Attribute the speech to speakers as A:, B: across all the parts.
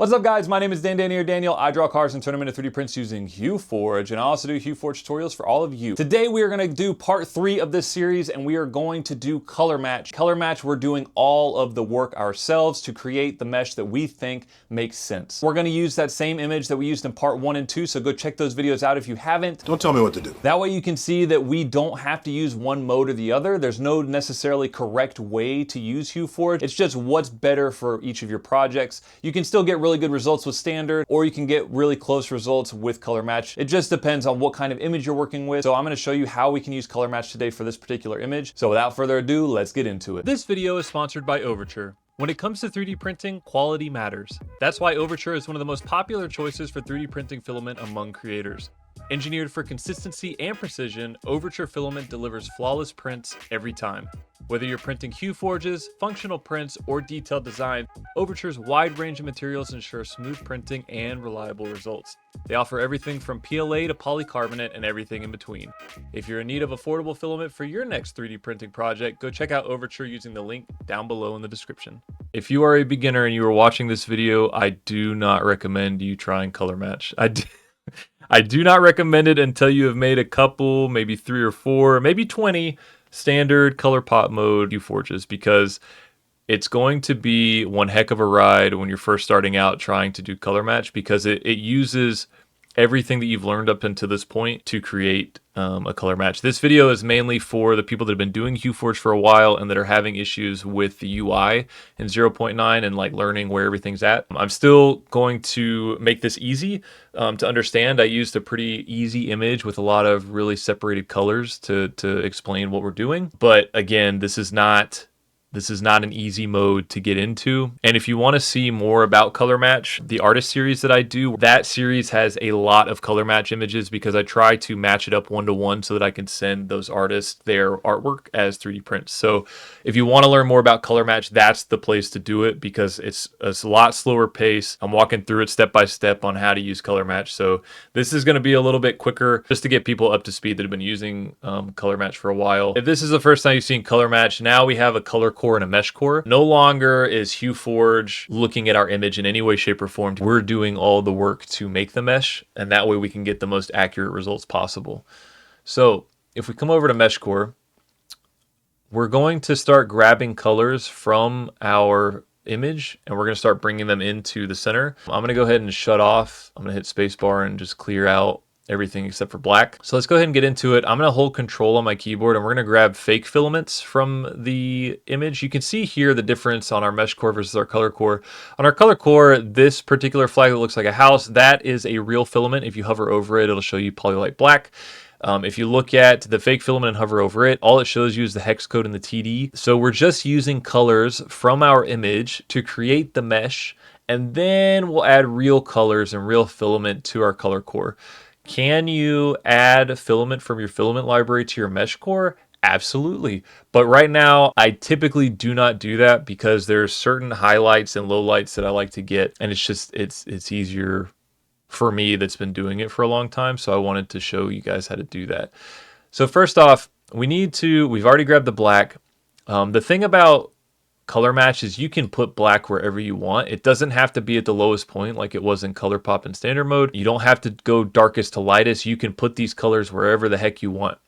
A: What's up guys, my name is Daniel. I draw cars and turn them into 3D prints using HueForge, and I also do HueForge tutorials for all of you. Today we are gonna do part 3 of this series, and we are going to do Color Match. Color Match, we're doing all of the work ourselves to create the mesh that we think makes sense. We're gonna use that same image that we used in part 1 and 2, so go check those videos out if you haven't.
B: Don't tell me what to do.
A: That way you can see that we don't have to use one mode or the other. There's no necessarily correct way to use HueForge. It's just what's better for each of your projects. You can still get really good results with standard, or you can get really close results with Color Match. It just depends on what kind of image you're working with. So I'm going to show you how we can use Color Match today for this particular image. So without further ado, let's get into it.
C: This video is sponsored by Overture. When it comes to 3D printing, quality matters. That's why Overture is one of the most popular choices for 3D printing filament among creators. Engineered for consistency and precision, Overture filament delivers flawless prints every time. Whether you're printing HueForges, functional prints, or detailed design, Overture's wide range of materials ensure smooth printing and reliable results. They offer everything from PLA to polycarbonate and everything in between. If you're in need of affordable filament for your next 3D printing project, go check out Overture using the link down below in the description. If you are a beginner and you are watching this video, I do not recommend you trying Color Match. I do not recommend it until you have made a couple, maybe 3 or 4, maybe 20 standard color pop mode HueForges, because it's going to be one heck of a ride when you're first starting out trying to do Color Match, because it uses everything that you've learned up until this point to create a color match. This video is mainly for the people that have been doing HueForge for a while and that are having issues with the UI in 0.9 and like learning where everything's at. I'm still going to make this easy to understand. I used a pretty easy image with a lot of really separated colors to explain what we're doing. But again, this is not an easy mode to get into. And if you want to see more about Color Match, the artist series that I do, that series has a lot of Color Match images because I try to match it up one-to-one so that I can send those artists their artwork as 3D prints. So if you want to learn more about Color Match, that's the place to do it because it's a lot slower pace. I'm walking through it step by step on how to use Color Match. So this is going to be a little bit quicker just to get people up to speed that have been using Color Match for a while. If this is the first time you've seen Color Match, now we have a color core and a mesh core. No longer is HueForge looking at our image in any way, shape, or form. We're doing all the work to make the mesh, and that way we can get the most accurate results possible. So if we come over to mesh core, we're going to start grabbing colors from our image and we're going to start bringing them into the center. I'm going to go ahead and shut off. I'm going to hit spacebar and just clear out everything except for black. So let's go ahead and get into it. I'm going to hold control on my keyboard and we're going to grab fake filaments from the image. You can see here the difference on our mesh core versus our color core. On our color core, this particular flag that looks like a house, that is a real filament. If you hover over it, it'll show you polylight black. If you look at the fake filament and hover over it, all it shows you is the hex code and the TD. So we're just using colors from our image to create the mesh, and then we'll add real colors and real filament to our color core. Can you add filament from your filament library to your mesh core? Absolutely. But right now, I typically do not do that because there's certain highlights and lowlights that I like to get. And it's easier for me that's been doing it for a long time. So I wanted to show you guys how to do that. So first off, we've already grabbed the black. The thing about Color Match is you can put black wherever you want. It doesn't have to be at the lowest point like it was in Color Pop in standard mode. You don't have to go darkest to lightest. You can put these colors wherever the heck you want.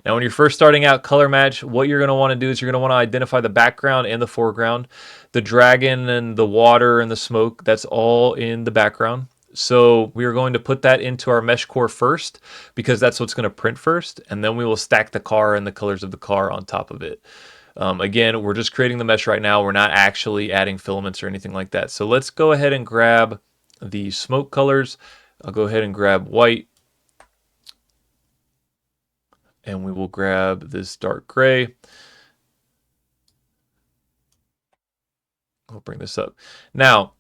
C: Now, when you're first starting out Color Match, what you're going to want to do is you're going to want to identify the background and the foreground. The dragon and the water and the smoke, that's all in the background. So we are going to put that into our mesh core first because that's what's going to print first. And then we will stack the car and the colors of the car on top of it. Again, we're just creating the mesh right now. We're not actually adding filaments or anything like that. So let's go ahead and grab the smoke colors. I'll go ahead and grab white. And we will grab this dark gray. We'll bring this up. Now,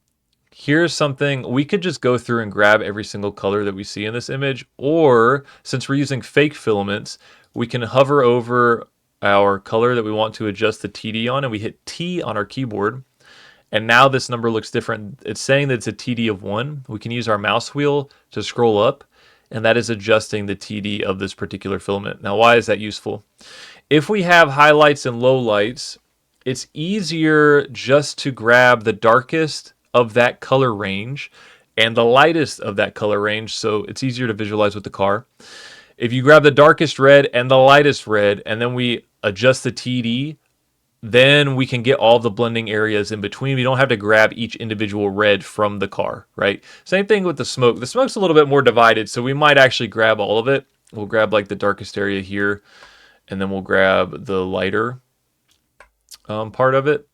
C: here's something. We could just go through and grab every single color that we see in this image. Or, since we're using fake filaments, we can hover over our color that we want to adjust the TD on, and we hit T on our keyboard, and now this number looks different. It's saying that it's a TD of 1. We can use our mouse wheel to scroll up, and that is adjusting the TD of this particular filament. Now, why is that useful? If we have highlights and lowlights, it's easier just to grab the darkest of that color range and the lightest of that color range, so it's easier to visualize with the car. If you grab the darkest red and the lightest red, and then we adjust the TD, then we can get all the blending areas in between. We don't have to grab each individual red from the car, right? Same thing with the smoke. The smoke's a little bit more divided, so we might actually grab all of it. We'll grab like the darkest area here, and then we'll grab the lighter part of it.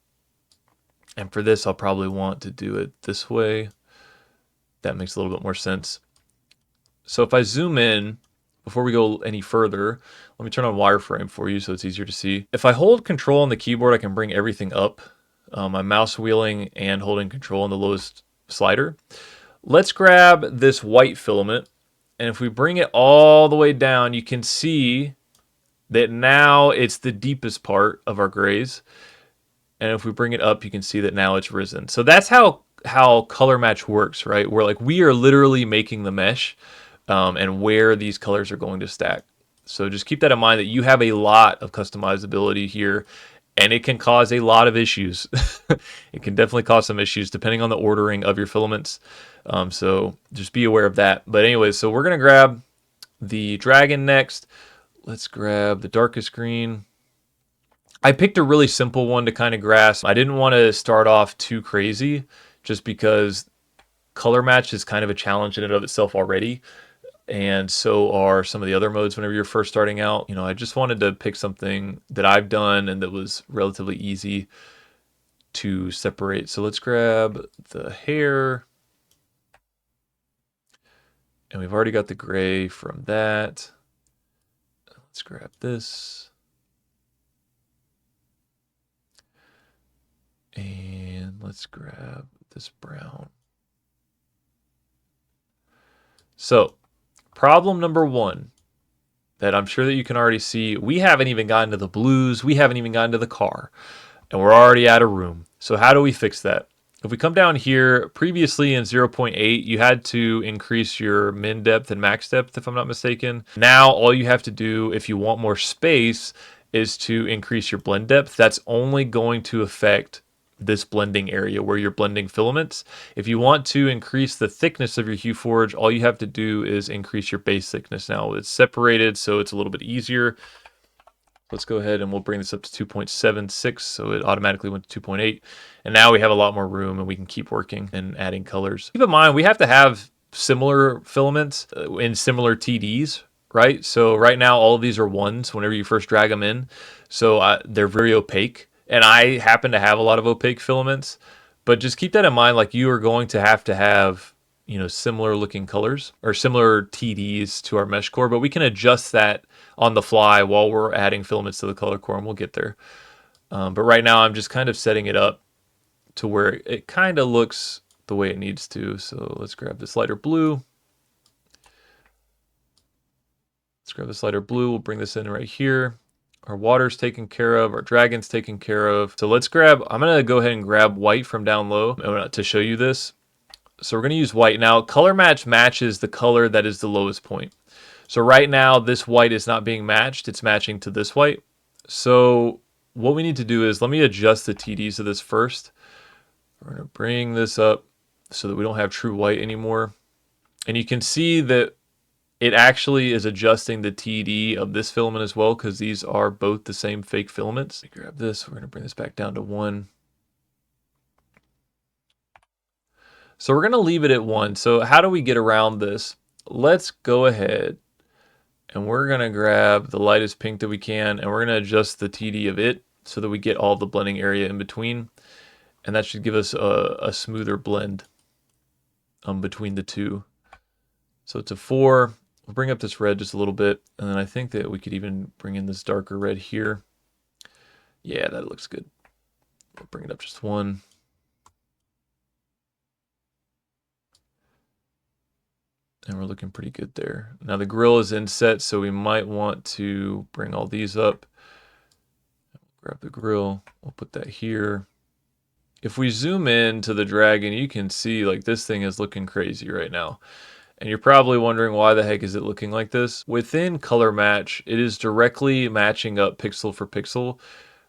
C: And for this, I'll probably want to do it this way. That makes a little bit more sense. So if I zoom in, before we go any further, let me turn on wireframe for you so it's easier to see. If I hold control on the keyboard, I can bring everything up. I'm mouse wheeling and holding control on the lowest slider. Let's grab this white filament. And if we bring it all the way down, you can see that now it's the deepest part of our grays. And if we bring it up, you can see that now it's risen. So that's how color match works, right? Where like we are literally making the mesh and where these colors are going to stack. So just keep that in mind that you have a lot of customizability here, and it can cause a lot of issues. It can definitely cause some issues depending on the ordering of your filaments. So just be aware of that. But anyways, so we're going to grab the dragon next. Let's grab the darkest green. I picked a really simple one to kind of grasp. I didn't want to start off too crazy just because color match is kind of a challenge in and of itself already. And so are some of the other modes whenever you're first starting out. You know, I just wanted to pick something that I've done and that was relatively easy to separate. So let's grab the hair. And we've already got the gray from that. Let's grab this. And let's grab this brown. So, problem number one that I'm sure that you can already see, we haven't even gotten to the blues, we haven't even gotten to the car, and we're already out of room. So how do we fix that? If we come down here, previously in 0.8, you had to increase your min depth and max depth, if I'm not mistaken. Now, all you have to do, if you want more space, is to increase your blend depth. That's only going to affect this blending area where you're blending filaments. If you want to increase the thickness of your HueForge, all you have to do is increase your base thickness. Now it's separated, so it's a little bit easier. Let's go ahead and we'll bring this up to 2.76, so it automatically went to 2.8. And now we have a lot more room and we can keep working and adding colors. Keep in mind, we have to have similar filaments in similar TDs, right? So right now, all of these are ones whenever you first drag them in. So they're very opaque. And I happen to have a lot of opaque filaments, but just keep that in mind. Like you are going to have, you know, similar looking colors or similar TDs to our mesh core, but we can adjust that on the fly while we're adding filaments to the color core, and we'll get there. But right now I'm just kind of setting it up to where it kind of looks the way it needs to. So let's grab this lighter blue. Let's grab this lighter blue. We'll bring this in right here. Our water's taken care of. Our dragon's taken care of. So let's grab, I'm going to go ahead and grab white from down low to show you this. So we're going to use white. Now, color match matches the color that is the lowest point. So right now, this white is not being matched. It's matching to this white. So what we need to do is, let me adjust the TDs of this first. We're going to bring this up so that we don't have true white anymore. And you can see that it actually is adjusting the TD of this filament as well, because these are both the same fake filaments. Let me grab this. We're going to bring this back down to 1. So we're going to leave it at 1. So how do we get around this? Let's go ahead and we're going to grab the lightest pink that we can, and we're going to adjust the TD of it so that we get all the blending area in between. And that should give us a smoother blend between the two. So it's a 4. We'll bring up this red just a little bit, and then I think that we could even bring in this darker red here. Yeah, that looks good. We'll bring it up just 1. And we're looking pretty good there. Now the grill is inset, so we might want to bring all these up. Grab the grill, we'll put that here. If we zoom in to the dragon, you can see like this thing is looking crazy right now. And you're probably wondering, why the heck is it looking like this? Within color match, it is directly matching up pixel for pixel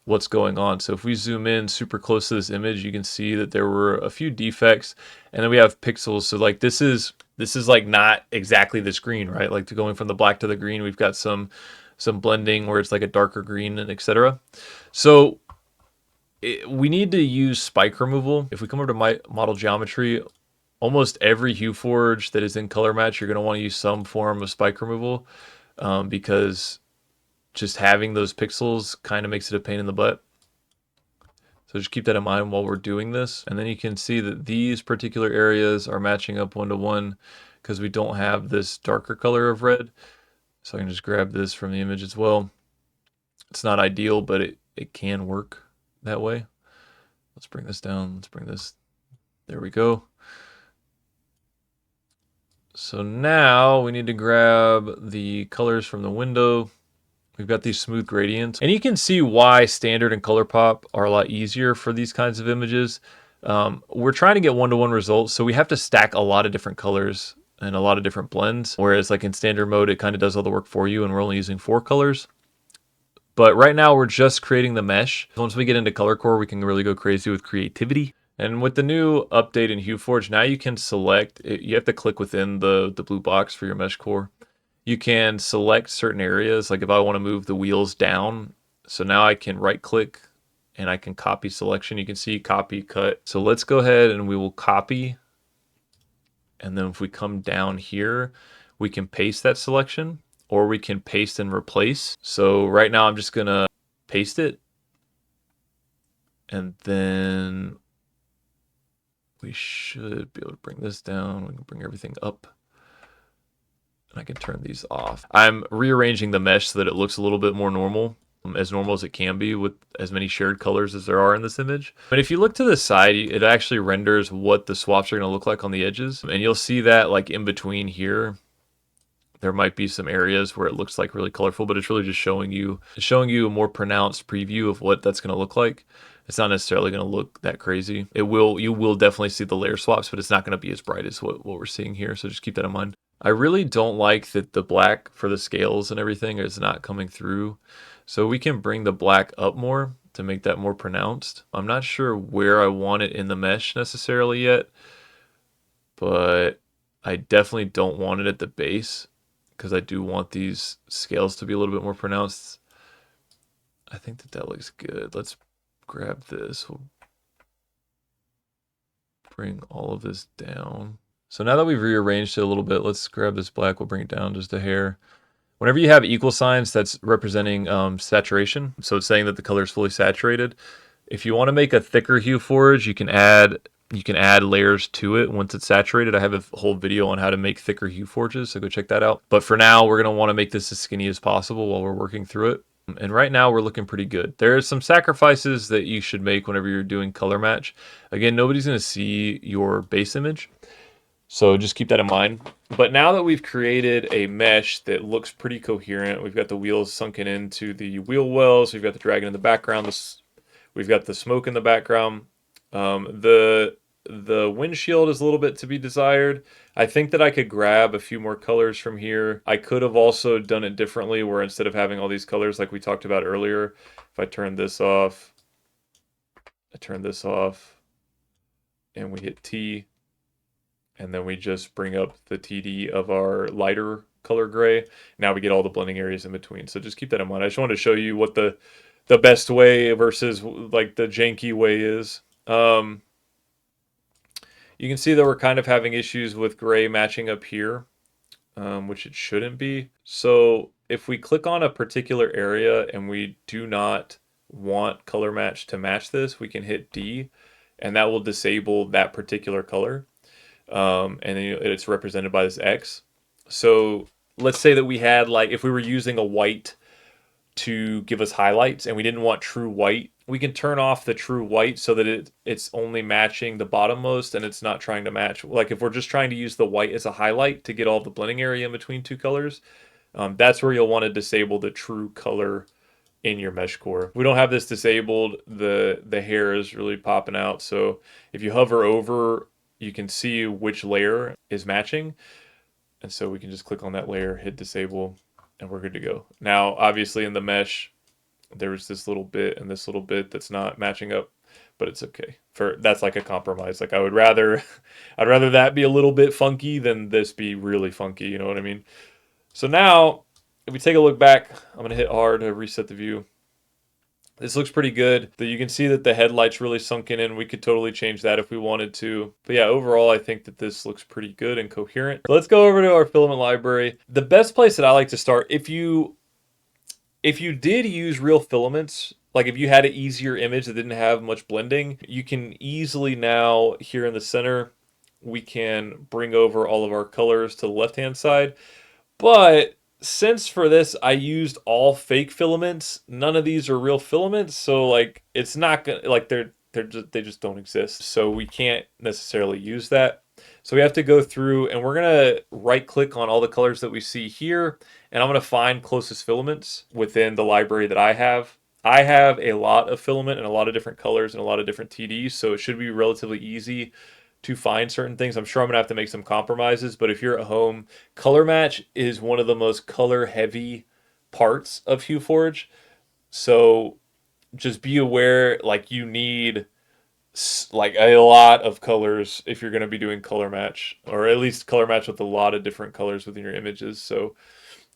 C: what's going on. So if we zoom in super close to this image, you can see that there were a few defects, and then we have pixels. So like this is like not exactly this green, right? Like going from the black to the green, we've got some blending where it's like a darker green and etc. So we need to use spike removal. If we come over to my model geometry, almost every HueForge that is in Color Match, you're going to want to use some form of spike removal because just having those pixels kind of makes it a pain in the butt. So just keep that in mind while we're doing this. And then you can see that these particular areas are matching up 1-to-1 because we don't have this darker color of red. So I can just grab this from the image as well. It's not ideal, but it can work that way. Let's bring this down. Let's bring this. There we go. So now we need to grab the colors from the window. We've got these smooth gradients. And you can see why standard and color pop are a lot easier for these kinds of images. We're trying to get 1-to-1 results, so we have to stack a lot of different colors and a lot of different blends. Whereas like in standard mode, it kind of does all the work for you, and we're only using 4 colors. But right now we're just creating the mesh. Once we get into color core, we can really go crazy with creativity. And with the new update in HueForge, now you can select, you have to click within the blue box for your mesh core. You can select certain areas, like if I want to move the wheels down. So now I can right click and I can copy selection. You can see copy, cut. So let's go ahead and we will copy. And then if we come down here, we can paste that selection, or we can paste and replace. So right now I'm just gonna paste it. And then we should be able to bring this down. We can bring everything up. And I can turn these off. I'm rearranging the mesh so that it looks a little bit more normal as it can be with as many shared colors as there are in this image. But if you look to the side, it actually renders what the swaps are going to look like on the edges. And you'll see that like in between here, there might be some areas where it looks like really colorful, but it's really just showing you a more pronounced preview of what that's going to look like. It's not necessarily going to look that crazy. You will definitely see the layer swaps, but it's not going to be as bright as what we're seeing here. So just keep that in mind. I really don't like that the black for the scales and everything is not coming through. So we can bring the black up more to make that more pronounced. I'm not sure where I want it in the mesh necessarily yet, but I definitely don't want it at the base because I do want these scales to be a little bit more pronounced. I think that looks good. Let's grab this. We'll bring all of this down. So now that we've rearranged it a little bit, let's grab this black. We'll bring it down just a hair. Whenever you have equal signs, that's representing saturation. So it's saying that the color is fully saturated. If you want to make a thicker HueForge, you can add layers to it once it's saturated. I have a whole video on how to make thicker HueForges, so go check that out. But for now, we're going to want to make this as skinny as possible while we're working through it. And right now we're looking pretty good. There are some sacrifices that you should make whenever you're doing color match. Again, nobody's going to see your base image, so just keep that in mind. But now that we've created a mesh that looks pretty coherent, we've got the wheels sunken into the wheel wells, we've got the dragon in the background, we've got the smoke in the background. The windshield is a little bit to be desired. I think that I could grab a few more colors from here. I could have also done it differently, where instead of having all these colors like we talked about earlier, if I turn this off, I turn this off, and we hit T, and then we just bring up the TD of our lighter color gray. Now we get all the blending areas in between. So just keep that in mind. I just wanted to show you what the best way versus like the janky way is. You can see that we're kind of having issues with gray matching up here, which it shouldn't be. So if we click on a particular area and we do not want color match to match this, we can hit D, and that will disable that particular color. And then it's represented by this X. So let's say that we had, like, if we were using a white to give us highlights and we didn't want true white, we can turn off the true white so that it's only matching the bottommost and it's not trying to match. Like if we're just trying to use the white as a highlight to get all the blending area in between two colors, that's where you'll want to disable the true color in your mesh core. We don't have this disabled. The hair is really popping out. So if you hover over, you can see which layer is matching. And so we can just click on that layer, hit disable, and we're good to go. Now, obviously in the mesh, there was this little bit and this little bit that's not matching up, but it's okay. That's like a compromise. Like I would rather I'd rather that be a little bit funky than this be really funky, you know what I mean? So now if we take a look back, I'm going to hit R to reset the view. This looks pretty good. You can see that the headlight's really sunken in. We could totally change that if we wanted to. But yeah, overall, I think that this looks pretty good and coherent. So let's go over to our filament library. The best place that I like to start, if you did use real filaments, like if you had an easier image that didn't have much blending, you can easily now, here in the center, we can bring over all of our colors to the left-hand side. But since for this I used all fake filaments, none of these are real filaments, so like it's not gonna, like they just don't exist. So we can't necessarily use that. So we have to go through and we're gonna right click on all the colors that we see here, and I'm gonna find closest filaments within the library that I have. I have a lot of filament and a lot of different colors and a lot of different TDs, so it should be relatively easy to find certain things. I'm sure I'm gonna have to make some compromises, but if you're at home, Color Match is one of the most color heavy parts of HueForge. So just be aware, like you need like a lot of colors if you're gonna be doing Color Match, or at least Color Match with a lot of different colors within your images. So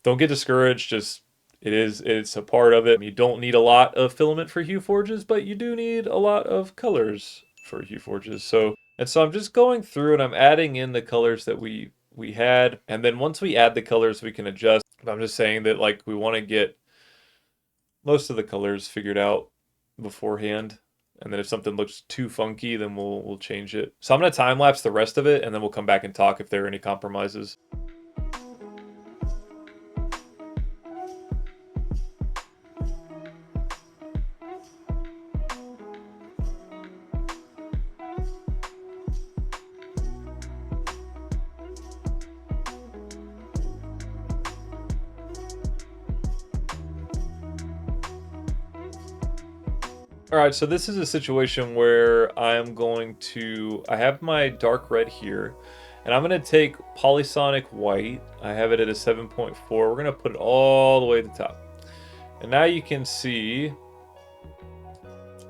C: don't get discouraged. Just it's a part of it. You don't need a lot of filament for HueForges, but you do need a lot of colors for HueForges. So I'm just going through and I'm adding in the colors that we had, and then once we add the colors, we can adjust. I'm just saying that like we want to get most of the colors figured out beforehand, and then if something looks too funky, then we'll change it. So I'm gonna time lapse the rest of it, and then we'll come back and talk if there are any compromises. All right, so this is a situation where I have my dark red here, and I'm gonna take Polysonic White. I have it at a 7.4. We're gonna put it all the way at the top. And now you can see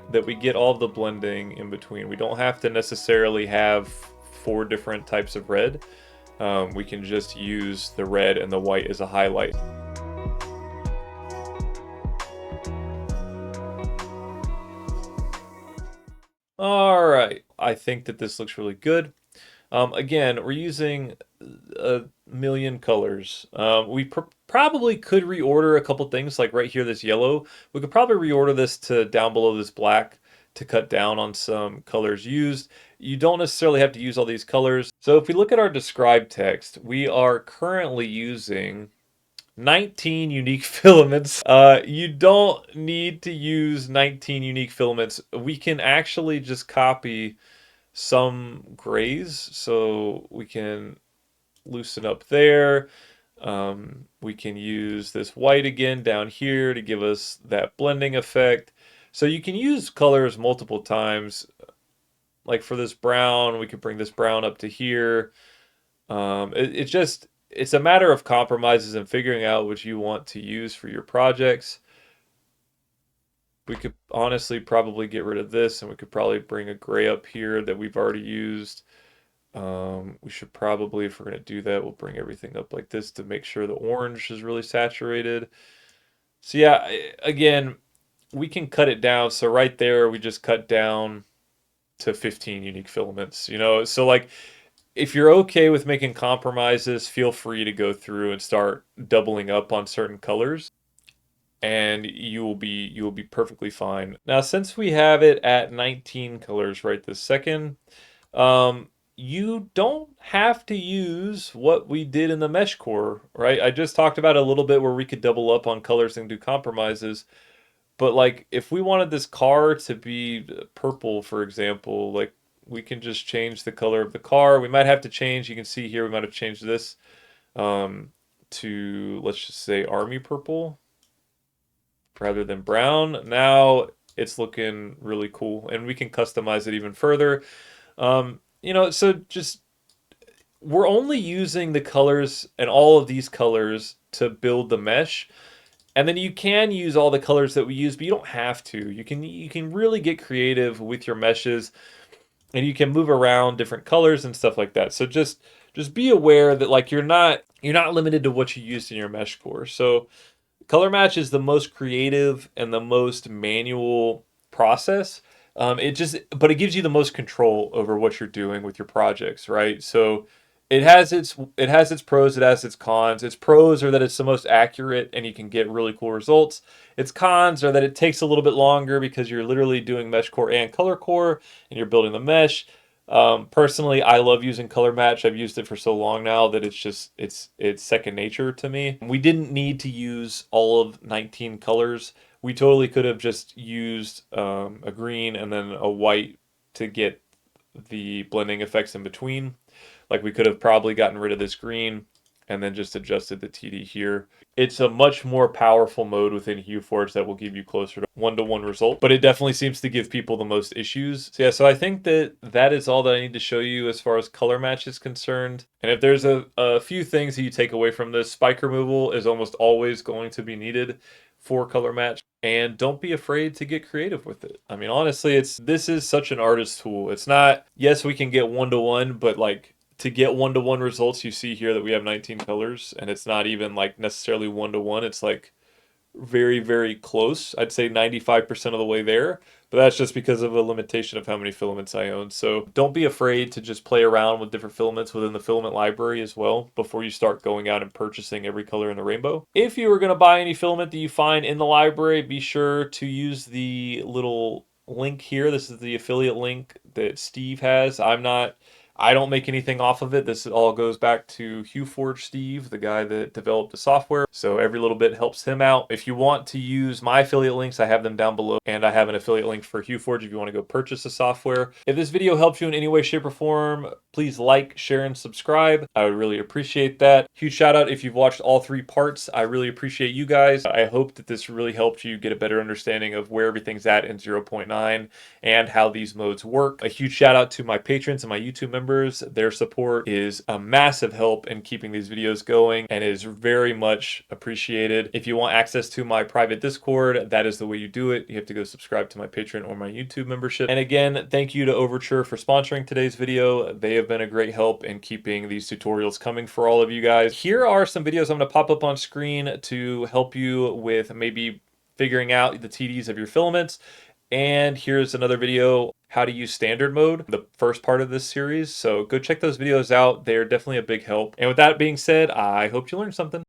C: that we get all the blending in between. We don't have to necessarily have 4 different types of red. We can just use the red and the white as a highlight. All right, I think that this looks really good. Again, we're using a million colors. We probably could reorder a couple things, like right here, this yellow. We could probably reorder this to down below this black to cut down on some colors used. You don't necessarily have to use all these colors. So if we look at our describe text, we are currently using 19 unique filaments. You don't need to use 19 unique filaments. We can actually just copy some grays, so we can loosen up there. We can use this white again down here to give us that blending effect. So you can use colors multiple times. Like for this brown, we could bring this brown up to here. It's a matter of compromises and figuring out what you want to use for your projects. We could honestly probably get rid of this, and we could probably bring a gray up here that we've already used. We should probably, if we're going to do that, we'll bring everything up like this to make sure the orange is really saturated. So yeah, again, we can cut it down. So right there, we just cut down to 15 unique filaments, you know? So like, if you're okay with making compromises, feel free to go through and start doubling up on certain colors, and you will be perfectly fine. Now, since we have it at 19 colors right this second, you don't have to use what we did in the mesh core, right? I just talked about a little bit where we could double up on colors and do compromises. But like, if we wanted this car to be purple, for example, like we can just change the color of the car. We might have to change, you can see here, we might have changed this to, let's just say, army purple rather than brown. Now it's looking really cool, and we can customize it even further. You know, so just, we're only using the colors and all of these colors to build the mesh. And then you can use all the colors that we use, but you don't have to. You can really get creative with your meshes, and you can move around different colors and stuff like that. So just be aware that like you're not limited to what you use in your mesh core. So color match is the most creative and the most manual process. But it gives you the most control over what you're doing with your projects, right? So it has its pros, it has its cons. Its pros are that it's the most accurate and you can get really cool results. Its cons are that it takes a little bit longer because you're literally doing mesh core and color core and you're building the mesh. Personally, I love using color match. I've used it for so long now that it's second nature to me. We didn't need to use all of 19 colors. We totally could have just used a green and then a white to get the blending effects in between. Like we could have probably gotten rid of this green and then just adjusted the TD here. It's a much more powerful mode within HueForge that will give you closer to one-to-one result, but it definitely seems to give people the most issues. So yeah, so I think that is all that I need to show you as far as color match is concerned. And if there's a few things that you take away from this, spike removal is almost always going to be needed for color match, and don't be afraid to get creative with it. I mean, honestly, this is such an artist tool. It's not, yes, we can get one-to-one, but like to get one-to-one results, you see here that we have 19 colors, and it's not even like necessarily one-to-one. It's like very, very close. I'd say 95% of the way there, but that's just because of a limitation of how many filaments I own. So don't be afraid to just play around with different filaments within the filament library as well before you start going out and purchasing every color in the rainbow. If you are going to buy any filament that you find in the library, be sure to use the little link here. This is the affiliate link that Steve has. I don't make anything off of it. This all goes back to HueForge Steve, the guy that developed the software. So every little bit helps him out. If you want to use my affiliate links, I have them down below. And I have an affiliate link for HueForge if you want to go purchase the software. If this video helps you in any way, shape, or form, please like, share, and subscribe. I would really appreciate that. Huge shout out if you've watched all 3 parts. I really appreciate you guys. I hope that this really helped you get a better understanding of where everything's at in 0.9 and how these modes work. A huge shout out to my patrons and my YouTube members. Their support is a massive help in keeping these videos going and is very much appreciated. If you want access to my private Discord, that is the way you do it. You have to go subscribe to my Patreon or my YouTube membership. And again, thank you to Overture for sponsoring today's video. They have been a great help in keeping these tutorials coming for all of you guys. Here are some videos I'm going to pop up on screen to help you with maybe figuring out the TDs of your filaments. And here's another video, how to use standard mode, the first part of this series. So go check those videos out. They're definitely a big help. And with that being said, I hope you learned something.